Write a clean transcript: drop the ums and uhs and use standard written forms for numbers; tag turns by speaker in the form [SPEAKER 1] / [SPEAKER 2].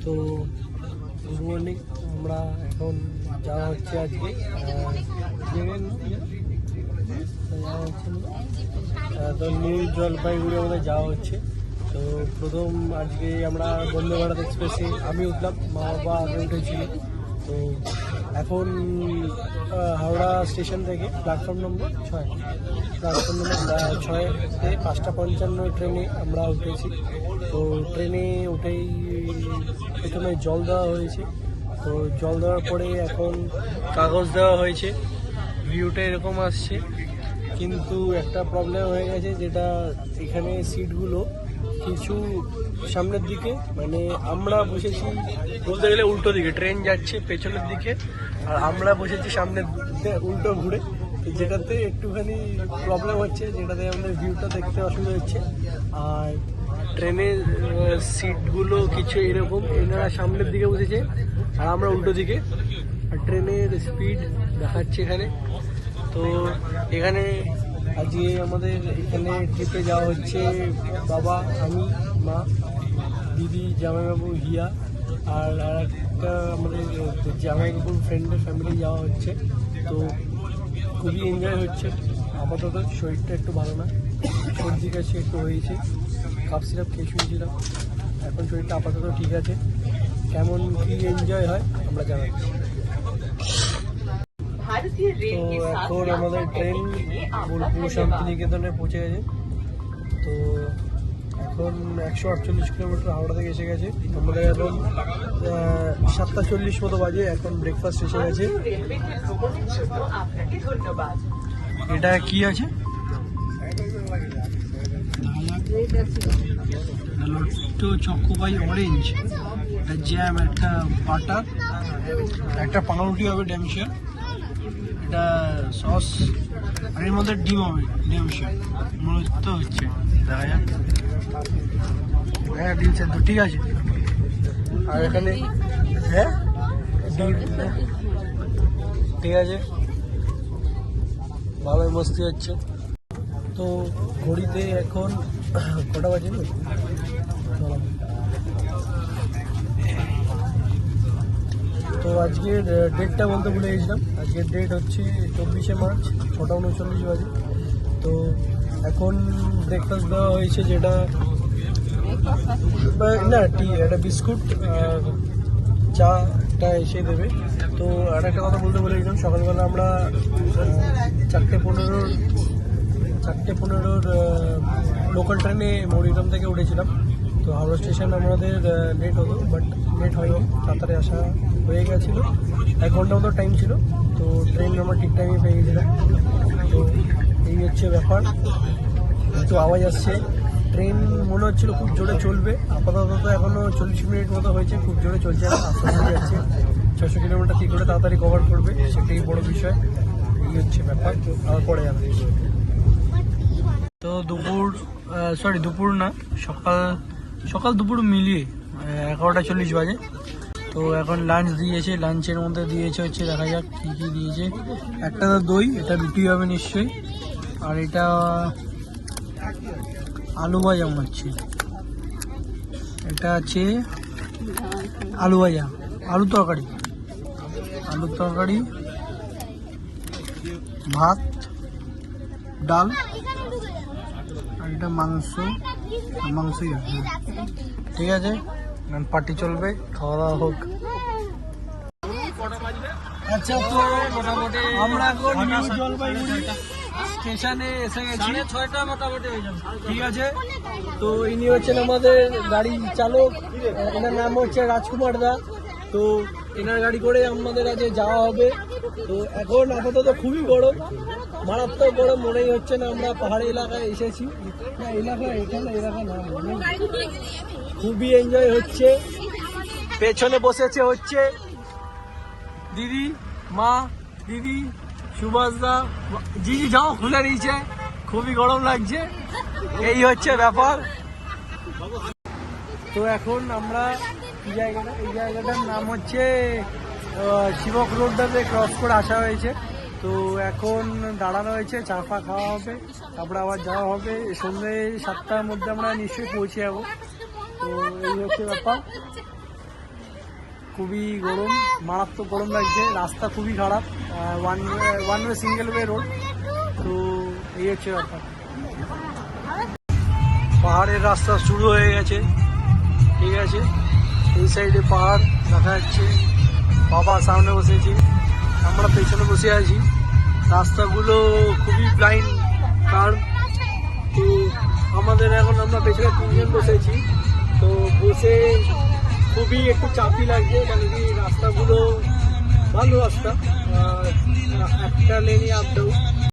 [SPEAKER 1] তো good morning. আমরা এখন যাওয়া হচ্ছে আজকে তো নিউ জলপাইগুড়ি আমাদের যাওয়া হচ্ছে। তো প্রথম আজকে আমরা বন্দে ভারত এক্সপ্রেসে আমি উঠলাম, মা বাবা আগে উঠেছিল। তো এখন হাওড়া স্টেশন থেকে প্ল্যাটফর্ম নম্বর 6 6-তে 5:55 ট্রেনে আমরা উঠেছি। তো ট্রেনে উঠেই প্রথমে জল দেওয়া হয়েছে। তো জল দেওয়ার পরে এখন কাগজ দেওয়া হয়েছে। ভিউটা এরকম আসছে, কিন্তু একটা প্রবলেম হয়ে গেছে, যেটা এখানে সিটগুলো কিছু সামনের দিকে, মানে আমরা বসেছি বলতে গেলে উল্টো দিকে, ট্রেন যাচ্ছে পেছনের দিকে আর আমরা বসেছি সামনের দিকে উল্টো ঘুরে, যেটাতে একটুখানি প্রবলেম হচ্ছে, যেটাতে আমাদের ভিউটা দেখতে অসুবিধা হচ্ছে। আর ট্রেনের সিটগুলো কিছু এরকম, এনারা সামনের দিকে বসেছে আর আমরা উল্টো দিকে। আর ট্রেনের স্পিড দেখাচ্ছে এখানে। তো এখানে আজকে আমাদের এখানে ট্রিপে যাওয়া হচ্ছে বাবা, আমি, মা, দিদি, জামাইবাবু, হিয়া আর একটা আমাদের জামাইবাবুর ফ্রেন্ডের ফ্যামিলি যাওয়া হচ্ছে। তো খুবই এনজয় হচ্ছে। আপাতত শরীরটা একটু ভালো না, সর্দি কাশি একটু হয়েছে, কাপ সিরাপ খেয়ে শুয়েছিলাম। এখন শরীরটা আপাতত ঠিক আছে। কেমন কি এনজয় হয় আমরা জানাচ্ছি। তো এখন আমাদের ট্রেন বোলপুর শান্তিনিকেতনে পৌঁছে গেছে। তো এখন 148 কিলোমিটার হাওড়া থেকে এসে গেছে। আমাদের এখন 7:40 মতো বাজে। এখন ব্রেকফাস্ট এসে গেছে। এটা কি আছে? লট্টো চকোপাই অরেঞ্জ, একটা জ্যাম, একটা বাটার, একটা পাউরুটি হবে ড্যামশিয়ার, এটা সস, আর এর মধ্যে ডিম হবে ড্যামশিয়ার মনে তো হচ্ছে। দেখা যাক। হ্যাঁ, ডিম সেদ্ধ ঠিক আছে। আর এখানে হ্যাঁ ডিম ঠিক আছে, ভালোই মস্তি হচ্ছে। তো ঘড়িতে এখন কটা বাজে? তো আজকের ডেটটা বলতে ভুলে গেছিলাম। আজকের ডেট হচ্ছে 24শে মার্চ, 6:39 বাজে। তো এখন ব্রেকফাস্ট দেওয়া হয়েছে, যেটা না টি, একটা বিস্কুট আর চাটা এসে দেবে। তো আর একটা কথা বলতে ভুলে গেছিলাম, সকালবেলা আমরা 4:15 লোকাল ট্রেনে মরিগ্রাম থেকে উঠেছিলাম। তো হাওড়া স্টেশন আমাদের লেট হতো, বাট লেট হয়নি, তাড়াতাড়ি আসা হয়ে গেছিলো। 1 ঘন্টা মতো টাইম ছিল। তো ট্রেন আমরা ঠিক টাইমে পেয়ে গেছিলাম। তো এই হচ্ছে ব্যাপার। একটু আওয়াজ আসছে, ট্রেন মনে হচ্ছিলো খুব জোরে চলবে। আপাতত এখনও 40 মিনিট মতো হয়েছে, খুব জোরে চলছে না, আস্তে আস্তে যাচ্ছে। 600 কিলোমিটার কী করে তাড়াতাড়ি কভার করবে, সেটাই বড় বিষয়। এই হচ্ছে ব্যাপার। আবার পরে যাবে। তো দুপুর না, সকাল দুপুর মিলিয়ে 11:40 বাজে। তো এখন লাঞ্চ দিয়েছে। লাঞ্চের মধ্যে দিয়েছে হচ্ছে, দেখা যাক কী কী দিয়েছে। একটা তো দই, এটা রুটি হবে নিশ্চয়ই। আর এটা আলু ভাজা মনে হচ্ছে। এটা আছে আলু ভাজা, আলুর তরকারি, ভাত, ডাল, আর এটা মাংসই হবে। ঠিক আছে, পার্টি চলবে, খাওয়া দাওয়া হোক। আচ্ছা, তো মোটামুটি আমরা এখন নিউ জলপাইগুড়ি স্টেশনে এসে গেছি। 6টা মোটামুটি হয়ে যাবে। ঠিক আছে। তো ইনি হচ্ছেন আমাদের গাড়ি চালক, এনার নাম হচ্ছে রাজকুমার দা। তো এনার গাড়ি করে আমাদের আজকে যাওয়া হবে। তো এখন আপাতত খুবই গরম, মারাত্মক গরম, মনেই হচ্ছে না আমরা পাহাড়ি এলাকায় এসেছি। না, এলাকা না, খুবই এনজয় হচ্ছে। পেছনে বসেছে হচ্ছে দিদি, মা, দিদি, সুভাষ দা, জিজি যাও খুলে নিয়েছে, খুবই গরম লাগছে। এই হচ্ছে ব্যাপার। তো এখন আমরা এই জায়গাটার নাম হচ্ছে শিবক রোডটাতে ক্রস করে আসা হয়েছে। তো এখন দাঁড়ানো হয়েছে, চা ফা খাওয়া হবে, তারপরে আবার যাওয়া হবে। সন্ধ্যে 7টার মধ্যে আমরা নিশ্চয়ই পৌঁছে যাবো। তো এই হচ্ছে ব্যাপার। খুবই গরম, মারাত্মক গরম লাগছে। রাস্তা খুবই খারাপ, one way single way road. তো এই হচ্ছে ব্যাপার। পাহাড়ের রাস্তা শুরু হয়ে গেছে, ঠিক আছে। এই সাইডে পাহাড় দেখা যাচ্ছে, বাবা সামনে বসেছে, আমরা পেছনে বসে আছি। রাস্তাগুলো খুবই ব্লাইন্ড কার্ভ। তো আমাদের এখন আমরা পেছনে 3 জন বসেছি, তো বসে খুবই একটু চাপই লাগছে, কারণ কি রাস্তাগুলো ভালো রাস্তা, একটা লেনে আপ ডাউন।